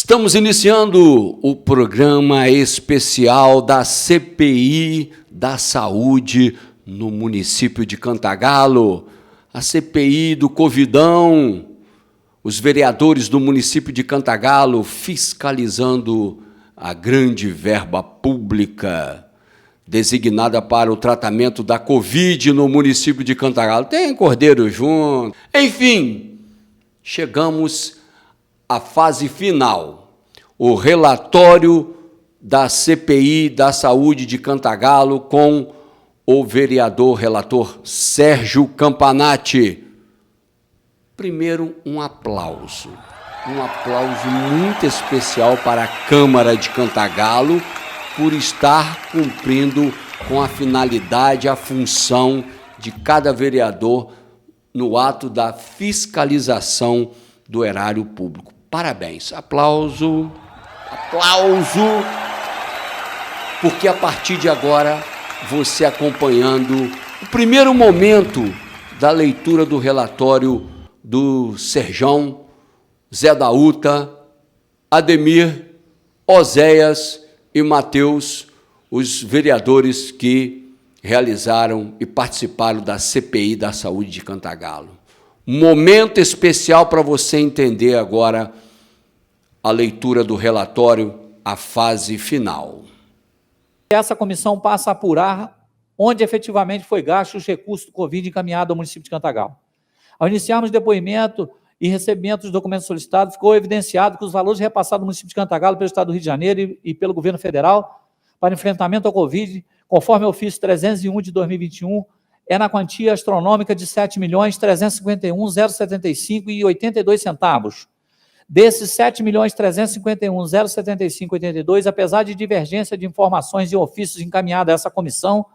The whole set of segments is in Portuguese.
Estamos iniciando o programa especial da CPI da Saúde no município de Cantagalo, a CPI do Covidão, os vereadores do município de Cantagalo fiscalizando a grande verba pública designada para o tratamento da Covid no município de Cantagalo. Tem Cordeiro junto. Enfim, chegamos à fase final. O relatório da CPI da Saúde de Cantagalo com o vereador relator Sérgio Campanati. Primeiro, um aplauso muito especial para a Câmara de Cantagalo por estar cumprindo com a finalidade, a função de cada vereador no ato da fiscalização do erário público. Parabéns, aplauso, porque a partir de agora, você acompanhando o primeiro momento da leitura do relatório do Serjão, Zé da Uta, Ademir, Oséias e Matheus, os vereadores que realizaram e participaram da CPI da Saúde de Cantagalo. Momento especial para você entender agora a leitura do relatório, a fase final. Essa comissão passa a apurar onde efetivamente foi gasto os recursos do Covid encaminhado ao município de Cantagalo. Ao iniciarmos o depoimento e recebimento dos documentos solicitados, ficou evidenciado que os valores repassados no município de Cantagalo pelo Estado do Rio de Janeiro e pelo governo federal para enfrentamento ao Covid, conforme o ofício 301 de 2021, é na quantia astronômica de R$ 7.351.075,82. Desses R$ 7.351.075,82, apesar de divergência de informações e ofícios encaminhados a essa comissão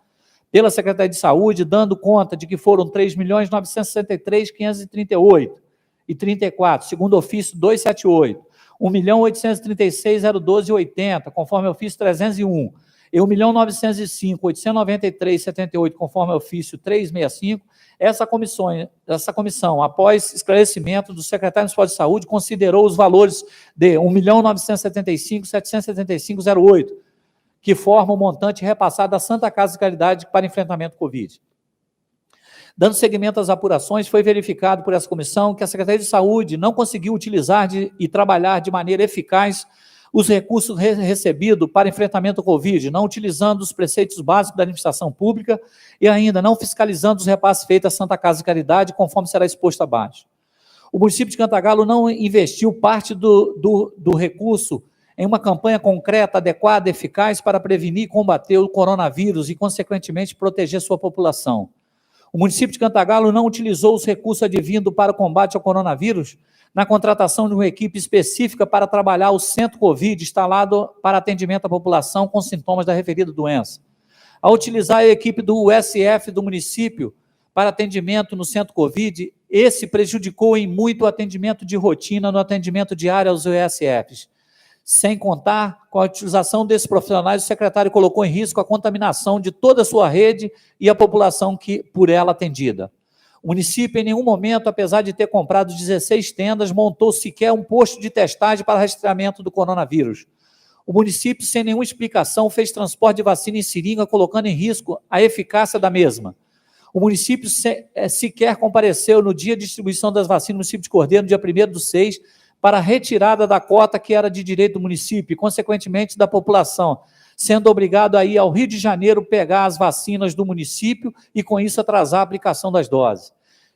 pela Secretaria de Saúde, dando conta de que foram R$ 3.963.538,34, segundo o ofício 278, R$ 1.836.012,80, conforme o ofício 301, e R$ 1.905.893,78, conforme o ofício 365, essa comissão, após esclarecimento do secretário municipal de saúde, considerou os valores de R$ 1.975.775,08, que formam o montante repassado à Santa Casa de Caridade para enfrentamento Covid. Dando seguimento às apurações, foi verificado por essa comissão que a Secretaria de Saúde não conseguiu utilizar e trabalhar de maneira eficaz os recursos recebidos para enfrentamento ao Covid, não utilizando os preceitos básicos da administração pública e ainda não fiscalizando os repasses feitos à Santa Casa de Caridade, conforme será exposto abaixo. O município de Cantagalo não investiu parte do recurso em uma campanha concreta, adequada e eficaz para prevenir e combater o coronavírus e, consequentemente, proteger sua população. O município de Cantagalo não utilizou os recursos advindos para o combate ao coronavírus na contratação de uma equipe específica para trabalhar o Centro Covid instalado para atendimento à população com sintomas da referida doença. Ao utilizar a equipe do USF do município para atendimento no Centro Covid, esse prejudicou em muito o atendimento de rotina no atendimento diário aos USFs. Sem contar com a utilização desses profissionais, o secretário colocou em risco a contaminação de toda a sua rede e a população que por ela atendida. O município, em nenhum momento, apesar de ter comprado 16 tendas, montou sequer um posto de testagem para rastreamento do coronavírus. O município, sem nenhuma explicação, fez transporte de vacina em seringa, colocando em risco a eficácia da mesma. O município sequer compareceu no dia de distribuição das vacinas no município de Cordeiro, no dia 1º/6, para a retirada da cota que era de direito do município e, consequentemente, da população, sendo obrigado a ir ao Rio de Janeiro pegar as vacinas do município e, com isso, atrasar a aplicação das doses.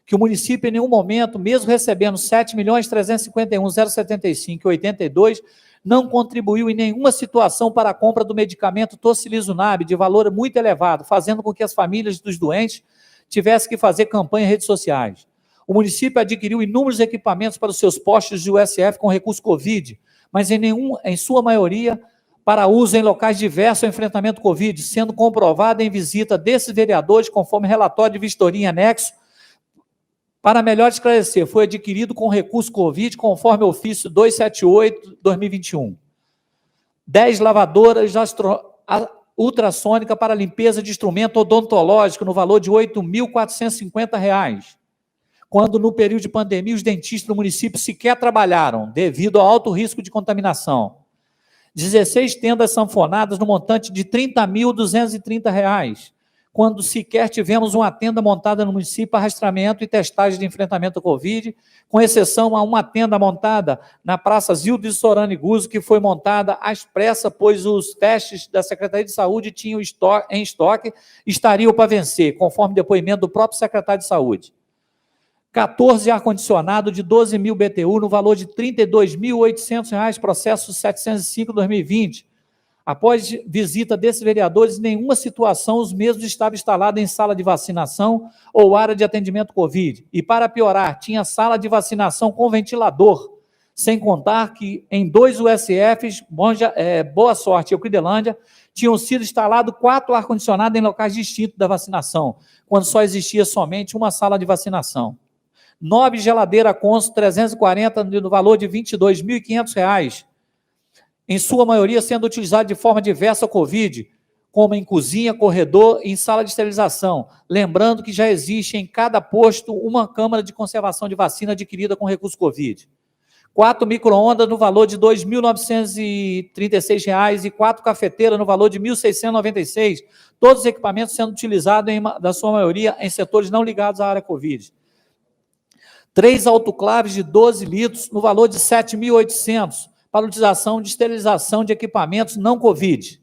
Que o município, em nenhum momento, mesmo recebendo R$ 7.351.075,82, não contribuiu em nenhuma situação para a compra do medicamento tocilizumab, de valor muito elevado, fazendo com que as famílias dos doentes tivessem que fazer campanha em redes sociais. O município adquiriu inúmeros equipamentos para os seus postos de USF com recurso Covid, mas em sua maioria, para uso em locais diversos ao enfrentamento Covid, sendo comprovada em visita desses vereadores, conforme relatório de vistoria em anexo. Para melhor esclarecer, foi adquirido com recurso Covid, conforme o ofício 278/2021. 10 lavadoras ultrassônica para limpeza de instrumento odontológico, no valor de R$ 8.450. quando no período de pandemia os dentistas do município sequer trabalharam, devido ao alto risco de contaminação. 16 tendas sanfonadas no montante de R$ 30.230, quando sequer tivemos uma tenda montada no município para rastreamento e testagem de enfrentamento ao Covid, com exceção a uma tenda montada na Praça Zildo de Sorani Guzzo, que foi montada às pressas, pois os testes da Secretaria de Saúde tinham em estoque e estariam para vencer, conforme depoimento do próprio secretário de Saúde. 14 ar-condicionado de 12 mil BTU no valor de R$ 32.800, processo 705/2020. Após visita desses vereadores, em nenhuma situação os mesmos estavam instalados em sala de vacinação ou área de atendimento Covid. E, para piorar, tinha sala de vacinação com ventilador, sem contar que em 2 USFs, Boa Sorte e Euclidelândia, tinham sido instalados 4 ar-condicionados em locais distintos da vacinação, quando só existia somente uma sala de vacinação. 9 geladeiras Consul 340 no valor de R$ 22.500, em sua maioria sendo utilizado de forma diversa Covid, como em cozinha, corredor e em sala de esterilização, lembrando que já existe em cada posto uma câmara de conservação de vacina adquirida com recurso Covid. 4 micro-ondas no valor de R$ 2.936 e 4 cafeteiras no valor de R$ 1.696, todos os equipamentos sendo utilizados, da sua maioria, em setores não ligados à área Covid. 3 autoclaves de 12 litros no valor de R$ 7.800, para utilização de esterilização de equipamentos não Covid.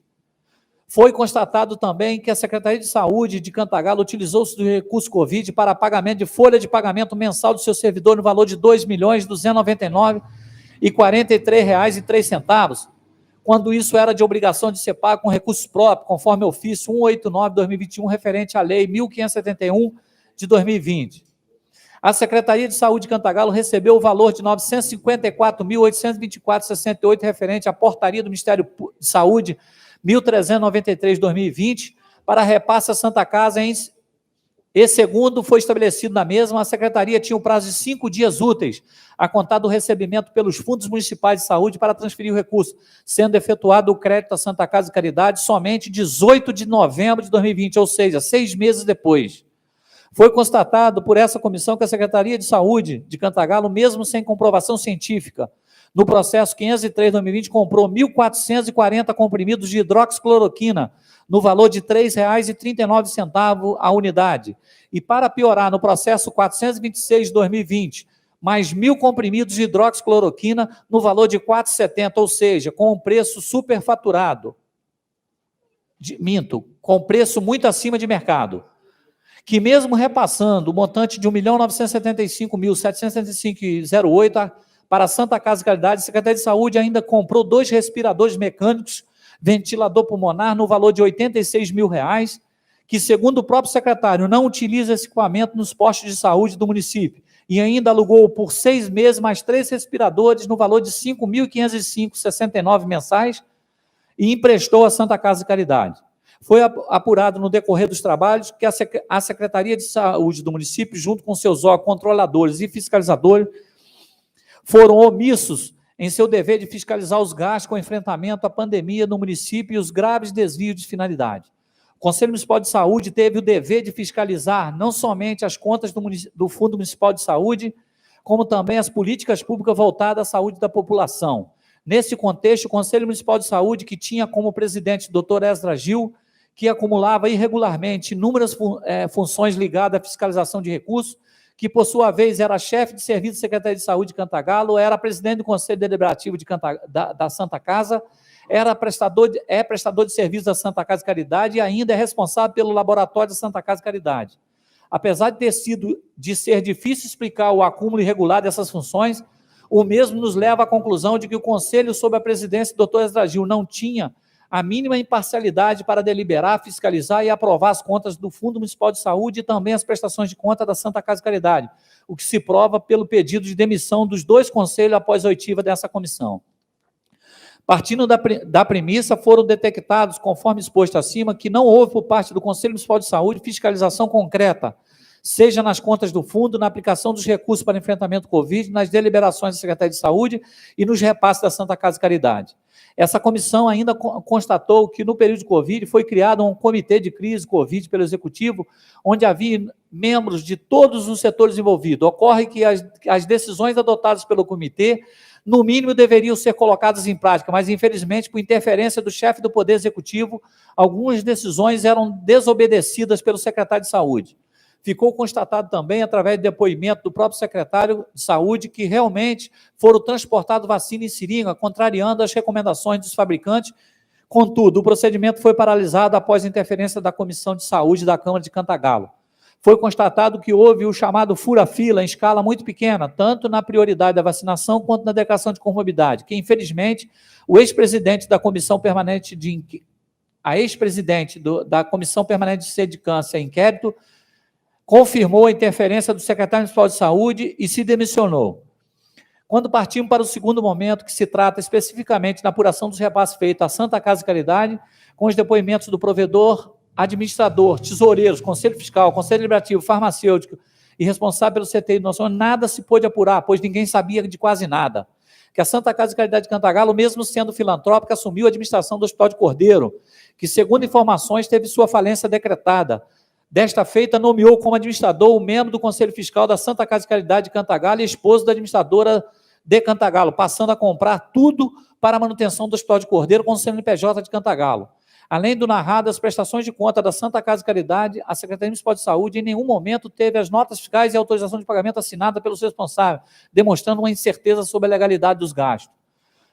Foi constatado também que a Secretaria de Saúde de Cantagalo utilizou-se do recurso Covid para pagamento de folha de pagamento mensal do seu servidor no valor de R$ 2.299.043,03, quando isso era de obrigação de ser pago com recursos próprios, conforme ofício 189/2021, referente à Lei 1.571 de 2020. A Secretaria de Saúde de Cantagalo recebeu o valor de R$ 954.824,68, referente à portaria do Ministério de Saúde 1.393/2020, para repasse à Santa Casa, e segundo foi estabelecido na mesma, a Secretaria tinha o prazo de 5 dias úteis, a contar do recebimento pelos fundos municipais de saúde para transferir o recurso, sendo efetuado o crédito à Santa Casa de Caridade somente 18 de novembro de 2020, ou seja, 6 meses depois. Foi constatado por essa comissão que a Secretaria de Saúde de Cantagalo, mesmo sem comprovação científica, no processo 503/2020, comprou 1.440 comprimidos de hidroxicloroquina, no valor de R$ 3,39 a unidade. E, para piorar, no processo 426/2020, mais 1.000 comprimidos de hidroxicloroquina, no valor de R$ 4,70, ou seja, com um preço superfaturado. Com preço muito acima de mercado. Que mesmo repassando o montante de R$ 1.975.775,08 para a Santa Casa de Caridade, a Secretaria de Saúde ainda comprou 2 respiradores mecânicos, ventilador pulmonar, no valor de R$ 86.000, que, segundo o próprio secretário, não utiliza esse equipamento nos postos de saúde do município, e ainda alugou por 6 meses mais 3 respiradores, no valor de R$ 5.505,69 mensais, e emprestou à Santa Casa de Caridade. Foi apurado no decorrer dos trabalhos que a Secretaria de Saúde do município, junto com seus órgãos controladores e fiscalizadores, foram omissos em seu dever de fiscalizar os gastos com enfrentamento à pandemia no município e os graves desvios de finalidade. O Conselho Municipal de Saúde teve o dever de fiscalizar não somente as contas do Fundo Municipal de Saúde, como também as políticas públicas voltadas à saúde da população. Nesse contexto, o Conselho Municipal de Saúde, que tinha como presidente o Dr. Esdras Gil, que acumulava irregularmente inúmeras funções ligadas à fiscalização de recursos, que, por sua vez, era chefe de serviço da Secretaria de Saúde de Cantagalo, era presidente do Conselho Deliberativo da Santa Casa, prestador de serviço da Santa Casa de Caridade e ainda é responsável pelo laboratório da Santa Casa de Caridade. Apesar de ser difícil explicar o acúmulo irregular dessas funções, o mesmo nos leva à conclusão de que o Conselho, sob a presidência do Dr. Esdras Gil, não tinha a mínima imparcialidade para deliberar, fiscalizar e aprovar as contas do Fundo Municipal de Saúde e também as prestações de conta da Santa Casa de Caridade, o que se prova pelo pedido de demissão dos 2 conselhos após a oitiva dessa comissão. Partindo da premissa, foram detectados, conforme exposto acima, que não houve por parte do Conselho Municipal de Saúde fiscalização concreta, seja nas contas do fundo, na aplicação dos recursos para enfrentamento do Covid, nas deliberações da Secretaria de Saúde e nos repasses da Santa Casa de Caridade. Essa comissão ainda constatou que, no período de Covid, foi criado um comitê de crise Covid pelo Executivo, onde havia membros de todos os setores envolvidos. Ocorre que as decisões adotadas pelo comitê, no mínimo, deveriam ser colocadas em prática, mas, infelizmente, por interferência do chefe do Poder Executivo, algumas decisões eram desobedecidas pelo secretário de Saúde. Ficou constatado também, através do depoimento do próprio secretário de Saúde, que realmente foram transportadas vacina em seringa, contrariando as recomendações dos fabricantes. Contudo, o procedimento foi paralisado após a interferência da Comissão de Saúde da Câmara de Cantagalo. Foi constatado que houve o chamado fura-fila em escala muito pequena, tanto na prioridade da vacinação quanto na declaração de conformidade, que, infelizmente, o ex-presidente da Comissão Permanente da Comissão Permanente de Sindicância e Inquérito confirmou a interferência do secretário municipal de Saúde e se demissionou. Quando partimos para o segundo momento, que se trata especificamente da apuração dos repasses feitos à Santa Casa de Caridade, com os depoimentos do provedor, administrador, tesoureiros, conselho fiscal, conselho deliberativo, farmacêutico e responsável pelo CTI do nosso, nada se pôde apurar, pois ninguém sabia de quase nada. Que a Santa Casa de Caridade de Cantagalo, mesmo sendo filantrópica, assumiu a administração do Hospital de Cordeiro, que, segundo informações, teve sua falência decretada. Desta feita, nomeou como administrador o membro do Conselho Fiscal da Santa Casa de Caridade de Cantagalo e esposo da administradora de Cantagalo, passando a comprar tudo para a manutenção do Hospital de Cordeiro com o CNPJ de Cantagalo. Além do narrado, as prestações de conta da Santa Casa de Caridade, a Secretaria Municipal de Saúde em nenhum momento teve as notas fiscais e autorização de pagamento assinada pelos responsáveis, demonstrando uma incerteza sobre a legalidade dos gastos.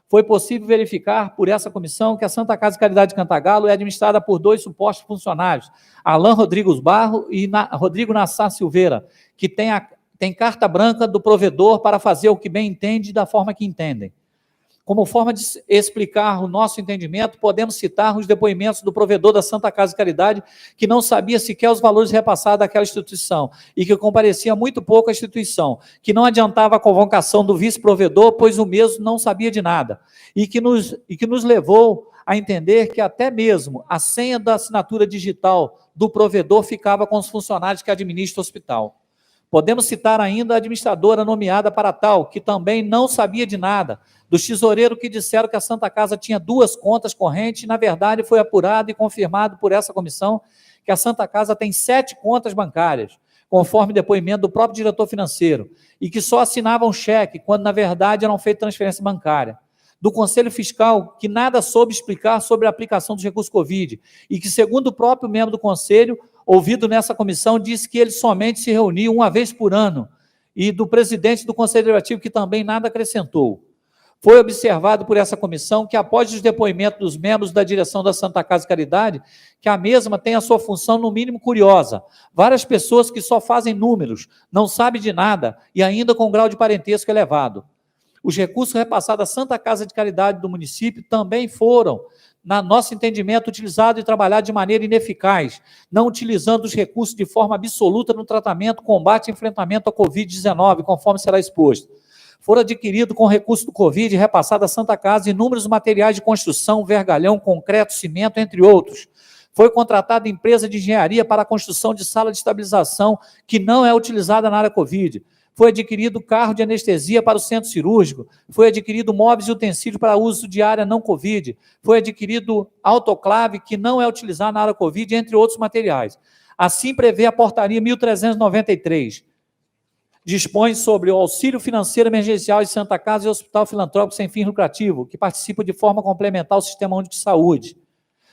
Foi possível verificar por essa comissão que a Santa Casa de Caridade de Cantagalo é administrada por 2 supostos funcionários, Alain Rodrigues Barro e Rodrigo Nassar Silveira, que tem carta branca do provedor para fazer o que bem entende da forma que entendem. Como forma de explicar o nosso entendimento, podemos citar os depoimentos do provedor da Santa Casa de Caridade, que não sabia sequer os valores repassados àquela instituição e que comparecia muito pouco à instituição, que não adiantava a convocação do vice-provedor, pois o mesmo não sabia de nada, e que nos levou a entender que até mesmo a senha da assinatura digital do provedor ficava com os funcionários que administram o hospital. Podemos citar ainda a administradora nomeada para tal, que também não sabia de nada, dos tesoureiros que disseram que a Santa Casa tinha 2 contas correntes, e, na verdade, foi apurado e confirmado por essa comissão que a Santa Casa tem 7 contas bancárias, conforme depoimento do próprio diretor financeiro, e que só assinavam cheque, quando, na verdade, eram feitas transferência bancária. Do Conselho Fiscal, que nada soube explicar sobre a aplicação dos recursos Covid, e que, segundo o próprio membro do Conselho, ouvido nessa comissão, disse que ele somente se reunia uma vez por ano, e do presidente do Conselho Deliberativo, que também nada acrescentou. Foi observado por essa comissão que, após os depoimentos dos membros da direção da Santa Casa de Caridade, que a mesma tem a sua função, no mínimo, curiosa. Várias pessoas que só fazem números, não sabem de nada e ainda com grau de parentesco elevado. Os recursos repassados à Santa Casa de Caridade do município também foram, na nosso entendimento, utilizados e trabalhados de maneira ineficaz, não utilizando os recursos de forma absoluta no tratamento, combate e enfrentamento à Covid-19, conforme será exposto. Foram adquiridos com recurso do Covid e repassados à Santa Casa inúmeros materiais de construção, vergalhão, concreto, cimento, entre outros. Foi contratada empresa de engenharia para a construção de sala de estabilização, que não é utilizada na área Covid. Foi adquirido carro de anestesia para o centro cirúrgico, foi adquirido móveis e utensílios para uso de área não Covid, foi adquirido autoclave, que não é utilizado na área Covid, entre outros materiais. Assim prevê a portaria 1393. Dispõe sobre o auxílio financeiro emergencial de Santa Casa e Hospital Filantrópico sem fim lucrativo, que participa de forma complementar ao Sistema Único de Saúde,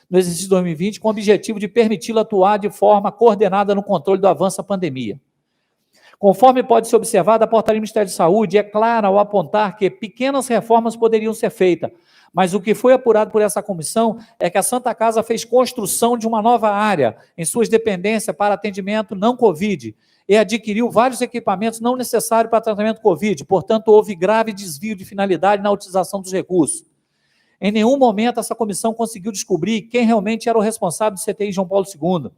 no exercício 2020, com o objetivo de permiti-lo atuar de forma coordenada no controle do avanço da pandemia. Conforme pode ser observado, a portaria do Ministério da Saúde é clara ao apontar que pequenas reformas poderiam ser feitas, mas o que foi apurado por essa comissão é que a Santa Casa fez construção de uma nova área em suas dependências para atendimento não Covid e adquiriu vários equipamentos não necessários para tratamento Covid, portanto, houve grave desvio de finalidade na utilização dos recursos. Em nenhum momento essa comissão conseguiu descobrir quem realmente era o responsável do CTI João Paulo II,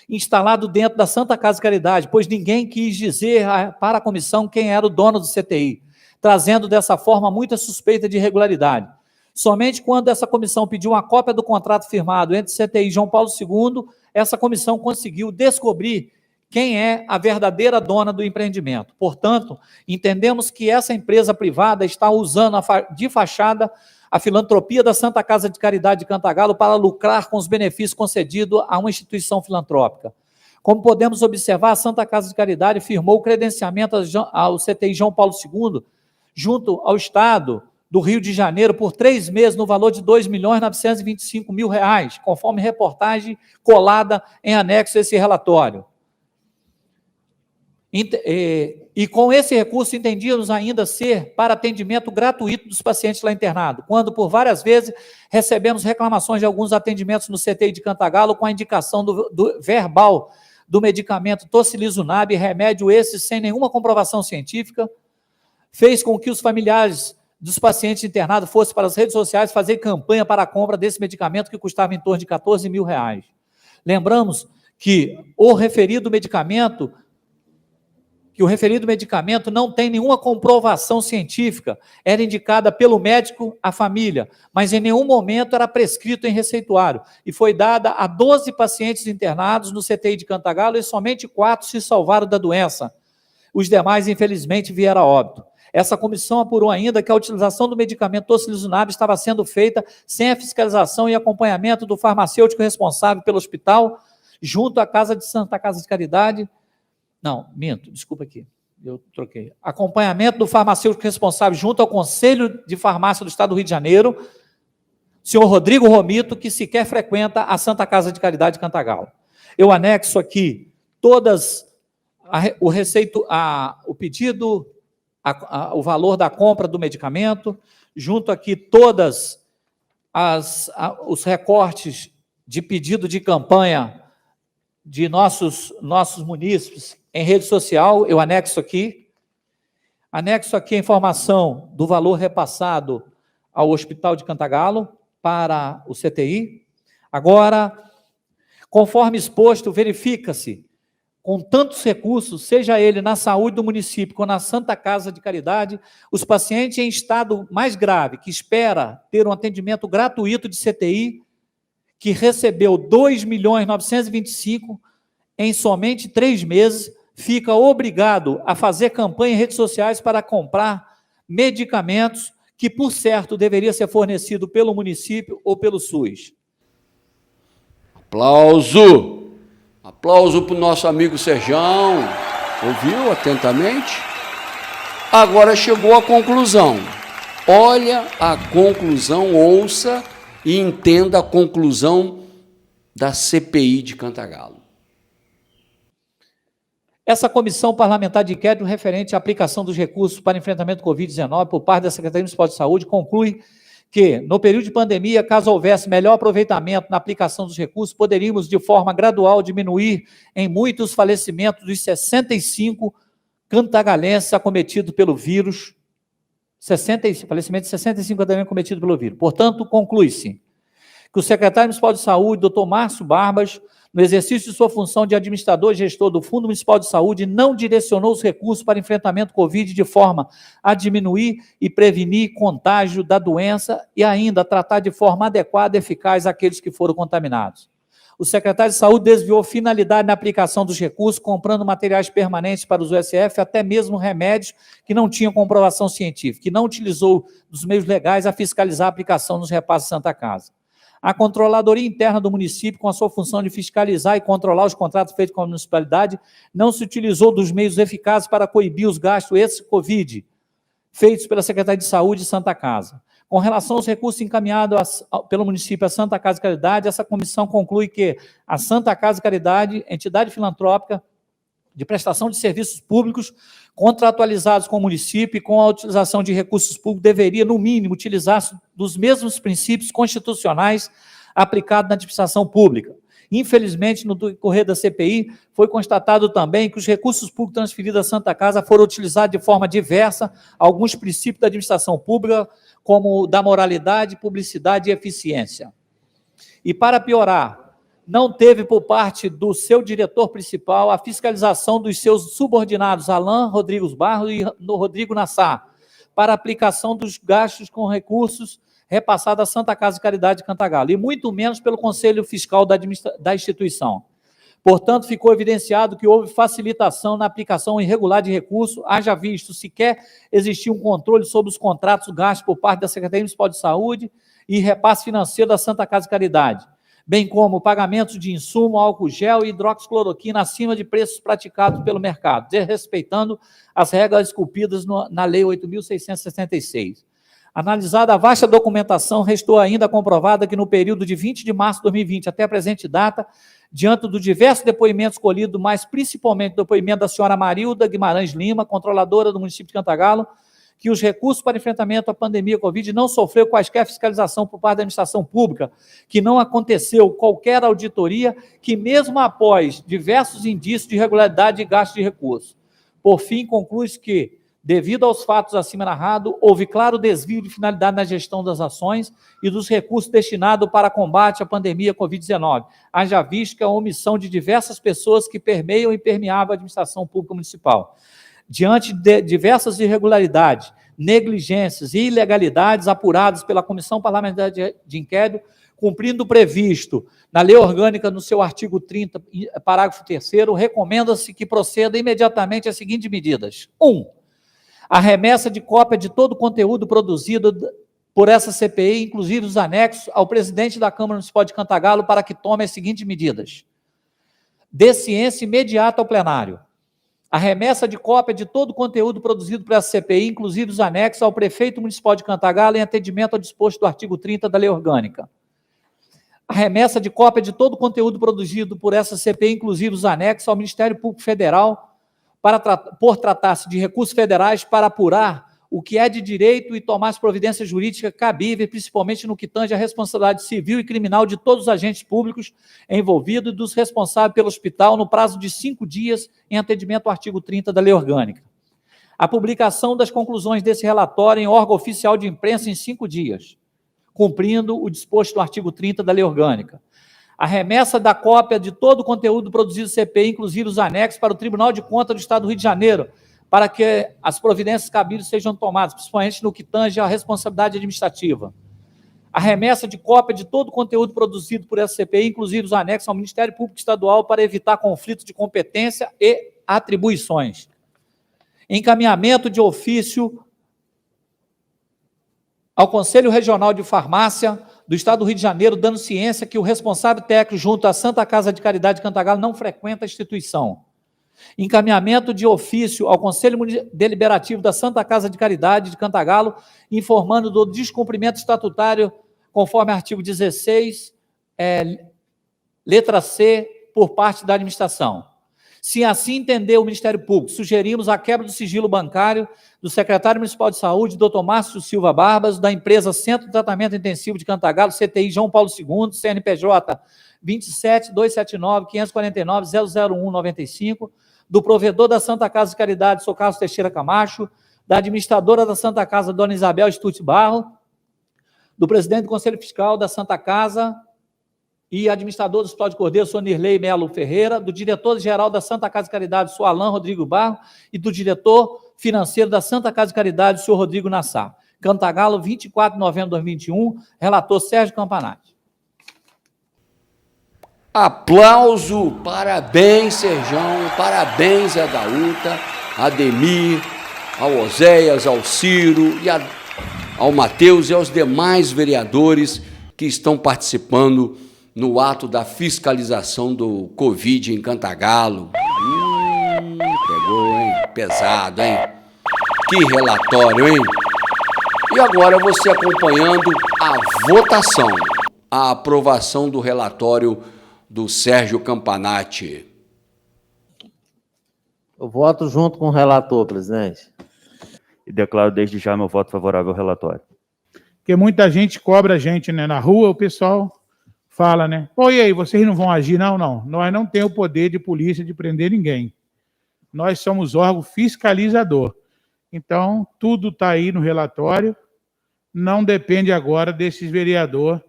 instalado dentro da Santa Casa de Caridade, pois ninguém quis dizer para a comissão quem era o dono do CTI, trazendo dessa forma muita suspeita de irregularidade. Somente quando essa comissão pediu uma cópia do contrato firmado entre o CTI e João Paulo II, essa comissão conseguiu descobrir quem é a verdadeira dona do empreendimento. Portanto, entendemos que essa empresa privada está usando de fachada a filantropia da Santa Casa de Caridade de Cantagalo para lucrar com os benefícios concedidos a uma instituição filantrópica. Como podemos observar, a Santa Casa de Caridade firmou o credenciamento ao CTI João Paulo II, junto ao Estado do Rio de Janeiro, por 3 meses, no valor de R$ 2.925.000, conforme reportagem colada em anexo a esse relatório. E com esse recurso entendíamos ainda ser para atendimento gratuito dos pacientes lá internados, quando por várias vezes recebemos reclamações de alguns atendimentos no CTI de Cantagalo com a indicação do verbal do medicamento tocilizumab, remédio esse sem nenhuma comprovação científica, fez com que os familiares dos pacientes internados fossem para as redes sociais fazer campanha para a compra desse medicamento que custava em torno de R$ 14.000. Lembramos que o referido medicamento não tem nenhuma comprovação científica, era indicada pelo médico à família, mas em nenhum momento era prescrito em receituário, e foi dada a 12 pacientes internados no CTI de Cantagalo, e somente 4 se salvaram da doença. Os demais, infelizmente, vieram a óbito. Essa comissão apurou ainda que a utilização do medicamento tocilizumab estava sendo feita sem a fiscalização e acompanhamento do farmacêutico responsável pelo hospital, junto à Santa Casa de Caridade. Não, minto, desculpa aqui, eu troquei. Acompanhamento do farmacêutico responsável junto ao Conselho de Farmácia do Estado do Rio de Janeiro, senhor Rodrigo Romito, que sequer frequenta a Santa Casa de Caridade de Cantagalo. Eu anexo aqui o pedido, o valor da compra do medicamento, junto aqui todas os recortes de pedido de campanha de nossos munícipes em rede social, eu anexo aqui a informação do valor repassado ao Hospital de Cantagalo para o CTI. Agora, conforme exposto, verifica-se, com tantos recursos, seja ele na saúde do município ou na Santa Casa de Caridade, os pacientes em estado mais grave, que espera ter um atendimento gratuito de CTI, que recebeu R$ 2.925.000 em somente 3 meses, fica obrigado a fazer campanha em redes sociais para comprar medicamentos que, por certo, deveria ser fornecido pelo município ou pelo SUS. Aplauso! Aplauso para o nosso amigo Serjão. Ouviu atentamente? Agora chegou a conclusão. Olha a conclusão, ouça e entenda a conclusão da CPI de Cantagalo. Essa comissão parlamentar de inquérito referente à aplicação dos recursos para enfrentamento do Covid-19 por parte da Secretaria Municipal de Saúde conclui que, no período de pandemia, caso houvesse melhor aproveitamento na aplicação dos recursos, poderíamos, de forma gradual, diminuir em muitos falecimentos dos 65 cantagalenses acometidos pelo vírus, falecimento de 65 cantagalenses acometidos pelo vírus. Portanto, conclui-se que o secretário municipal de Saúde, doutor Márcio Barbas, no exercício de sua função de administrador e gestor do Fundo Municipal de Saúde, não direcionou os recursos para enfrentamento do Covid de forma a diminuir e prevenir contágio da doença e ainda tratar de forma adequada e eficaz aqueles que foram contaminados. O secretário de Saúde desviou finalidade na aplicação dos recursos, comprando materiais permanentes para os USF, até mesmo remédios que não tinham comprovação científica, e não utilizou dos meios legais a fiscalizar a aplicação nos repasses Santa Casa. A Controladoria Interna do município, com a sua função de fiscalizar e controlar os contratos feitos com a municipalidade, não se utilizou dos meios eficazes para coibir os gastos ex-Covid, feitos pela Secretaria de Saúde de Santa Casa. Com relação aos recursos encaminhados pelo município à Santa Casa de Caridade, essa comissão conclui que a Santa Casa de Caridade, entidade filantrópica de prestação de serviços públicos, contratualizados com o município e com a utilização de recursos públicos, deveria, no mínimo, utilizar-se dos mesmos princípios constitucionais aplicados na administração pública. Infelizmente, no decorrer da CPI, foi constatado também que os recursos públicos transferidos à Santa Casa foram utilizados de forma diversa alguns princípios da administração pública, como o da moralidade, publicidade e eficiência. E, para piorar, não teve por parte do seu diretor principal a fiscalização dos seus subordinados, Alain Rodrigues Barros e Rodrigo Nassar, para a aplicação dos gastos com recursos repassados à Santa Casa de Caridade de Cantagalo, e muito menos pelo Conselho Fiscal da instituição. Portanto, ficou evidenciado que houve facilitação na aplicação irregular de recurso, haja visto sequer existir um controle sobre os contratos gastos por parte da Secretaria Municipal de Saúde e repasse financeiro da Santa Casa de Caridade, bem como pagamentos de insumo, álcool gel e hidroxicloroquina acima de preços praticados pelo mercado, desrespeitando as regras esculpidas na Lei 8.666. Analisada a vasta documentação, restou ainda comprovada que no período de 20 de março de 2020 até a presente data, diante dos diversos depoimentos colhidos, mas principalmente o depoimento da senhora Marilda Guimarães Lima, controladora do município de Cantagalo, que os recursos para enfrentamento à pandemia Covid não sofreu quaisquer fiscalização por parte da administração pública, que não aconteceu qualquer auditoria, que mesmo após diversos indícios de irregularidade e gasto de recursos. Por fim, conclui-se que, devido aos fatos acima narrados, houve claro desvio de finalidade na gestão das ações e dos recursos destinados para combate à pandemia Covid-19, haja visto que a omissão de diversas pessoas que permeiam e permeavam a administração pública municipal. Diante de diversas irregularidades, negligências e ilegalidades apuradas pela Comissão Parlamentar de Inquérito, cumprindo o previsto na Lei Orgânica, no seu artigo 30, parágrafo 3º, recomenda-se que proceda imediatamente as seguintes medidas. 1. A remessa de cópia de todo o conteúdo produzido por essa CPI, inclusive os anexos, ao presidente da Câmara Municipal de Cantagalo, para que tome as seguintes medidas. Dê ciência imediata ao plenário. A remessa de cópia de todo o conteúdo produzido por essa CPI, inclusive os anexos, ao prefeito municipal de Cantagalo, em atendimento ao disposto do artigo 30 da Lei Orgânica. A remessa de cópia de todo o conteúdo produzido por essa CPI, inclusive os anexos, ao Ministério Público Federal, por tratar-se de recursos federais para apurar o que é de direito e tomar as providências jurídicas cabíveis, principalmente no que tange à responsabilidade civil e criminal de todos os agentes públicos envolvidos e dos responsáveis pelo hospital no prazo de 5 dias em atendimento ao artigo 30 da Lei Orgânica. A publicação das conclusões desse relatório em órgão oficial de imprensa em 5 dias, cumprindo o disposto no artigo 30 da Lei Orgânica. A remessa da cópia de todo o conteúdo produzido CPI, inclusive os anexos, para o Tribunal de Contas do Estado do Rio de Janeiro, para que as providências cabíveis sejam tomadas, principalmente no que tange à responsabilidade administrativa. A remessa de cópia de todo o conteúdo produzido por essa CPI, inclusive os anexos ao Ministério Público Estadual, para evitar conflitos de competência e atribuições. Encaminhamento de ofício ao Conselho Regional de Farmácia do Estado do Rio de Janeiro, dando ciência que o responsável técnico junto à Santa Casa de Caridade de Cantagalo não frequenta a instituição. Encaminhamento de ofício ao Conselho Deliberativo da Santa Casa de Caridade de Cantagalo, informando do descumprimento estatutário, conforme artigo 16, letra C, por parte da administração. Se assim entender o Ministério Público, sugerimos a quebra do sigilo bancário do secretário municipal de saúde, Dr. Márcio Silva Barbas, da empresa Centro de Tratamento Intensivo de Cantagalo, CTI João Paulo II, CNPJ 27-279-549-00195, do provedor da Santa Casa de Caridade, Sr. Carlos Teixeira Camacho, da administradora da Santa Casa, Dona Isabel Stutt Barro, do presidente do Conselho Fiscal da Santa Casa e administrador do Hospital de Cordeiro, Sr. Nirley Melo Ferreira, do diretor-geral da Santa Casa de Caridade, Sr. Alain Rodrigo Barro, e do diretor financeiro da Santa Casa de Caridade, Sr. Rodrigo Nassar. Cantagalo, 24 de novembro de 2021, relator Sérgio Campanati. Aplauso, parabéns, Serjão, parabéns, Adaúta, Ademir, ao Oséias, ao Ciro, e ao Matheus e aos demais vereadores que estão participando no ato da fiscalização do Covid em Cantagalo. Pegou, hein? Pesado, hein? Que relatório, hein? E agora você acompanhando a votação, a aprovação do relatório do Sérgio Campanati. Eu voto junto com o relator, presidente. E declaro desde já meu voto favorável ao relatório. Porque muita gente cobra a gente, né? Na rua o pessoal fala, né? Pô, e aí, vocês não vão agir? Não, não. Nós não temos o poder de polícia de prender ninguém. Nós somos órgão fiscalizador. Então, tudo está aí no relatório. Não depende agora desses vereadores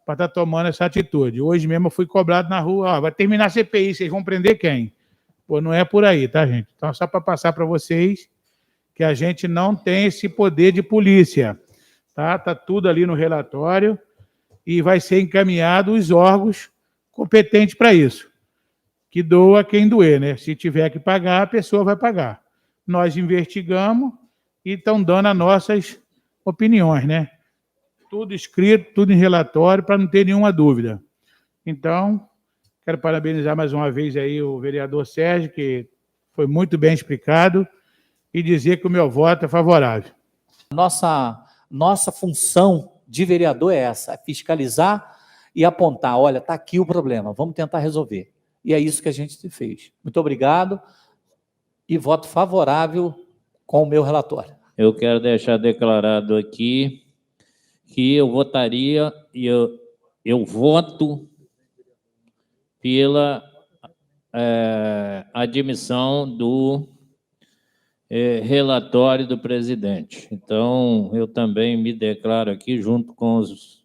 para estar tomando essa atitude. Hoje mesmo eu fui cobrado na rua, ó, vai terminar a CPI, vocês vão prender quem? Pô, não é por aí, tá, gente? Então, só para passar para vocês que a gente não tem esse poder de polícia, tá? Tá tudo ali no relatório e vai ser encaminhado os órgãos competentes para isso. que doa quem doer, né? Se tiver que pagar, a pessoa vai pagar. Nós investigamos e estão dando as nossas opiniões, né? Tudo escrito, tudo em relatório, para não ter nenhuma dúvida. Então, quero parabenizar mais uma vez aí o vereador Sérgio, que foi muito bem explicado, e dizer que o meu voto é favorável. Nossa função de vereador é essa, é fiscalizar e apontar, olha, está aqui o problema, vamos tentar resolver. E é isso que a gente fez. Muito obrigado e voto favorável com o meu relatório. Eu quero deixar declarado aqui que eu votaria e eu voto pela admissão do relatório do presidente. Então, eu também me declaro aqui junto com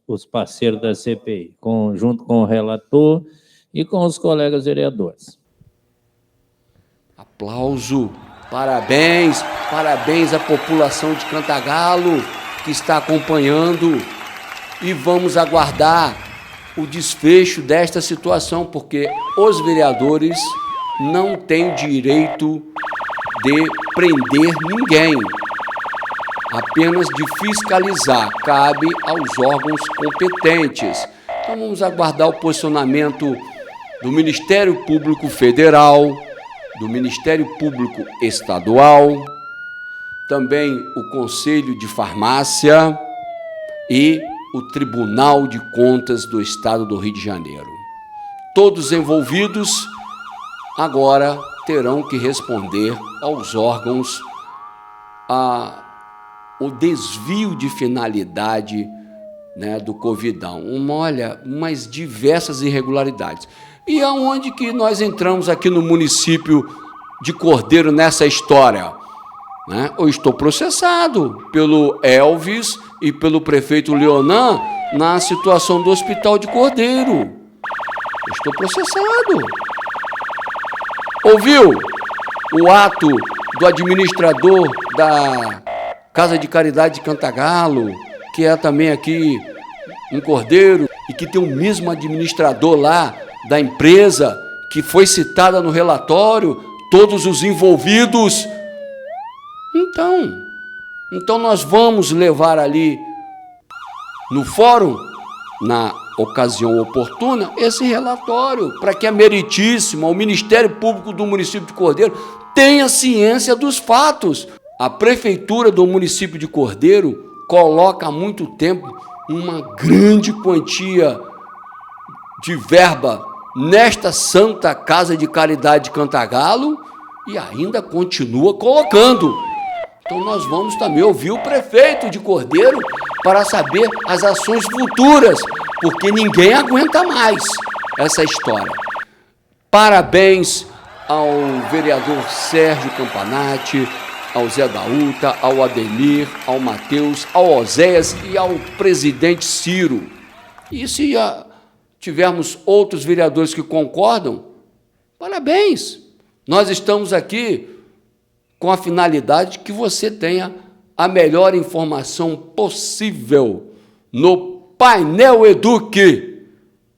os parceiros da CPI, junto com o relator e com os colegas vereadores. Aplauso, parabéns, parabéns à população de Cantagalo que está acompanhando, e vamos aguardar o desfecho desta situação, porque os vereadores não têm direito de prender ninguém, apenas de fiscalizar, cabe aos órgãos competentes. Então vamos aguardar o posicionamento do Ministério Público Federal, do Ministério Público Estadual, também o Conselho de Farmácia e o Tribunal de Contas do Estado do Rio de Janeiro. Todos envolvidos agora terão que responder aos órgãos o desvio de finalidade, né, do Covidão. Umas diversas irregularidades. E aonde que nós entramos aqui no município de Cordeiro nessa história? Né? Eu estou processado pelo Elvis e pelo prefeito Leonan na situação do Hospital de Cordeiro. Eu estou processado. Ouviu o ato do administrador da Casa de Caridade de Cantagalo, que é também aqui em Cordeiro, e que tem o mesmo administrador lá da empresa que foi citada no relatório, todos os envolvidos. Então nós vamos levar ali no fórum, na ocasião oportuna, esse relatório, para que a meritíssima, o Ministério Público do município de Cordeiro, tenha ciência dos fatos. A prefeitura do município de Cordeiro coloca há muito tempo uma grande quantia de verba nesta Santa Casa de Caridade de Cantagalo e ainda continua colocando. Então nós vamos também ouvir o prefeito de Cordeiro para saber as ações futuras, porque ninguém aguenta mais essa história. Parabéns ao vereador Sérgio Campanati, ao Zé da Uta, ao Ademir, ao Matheus, ao Oséias e ao presidente Ciro. E se tivermos outros vereadores que concordam, parabéns. Nós estamos aqui com a finalidade que você tenha a melhor informação possível no Painel Eduque.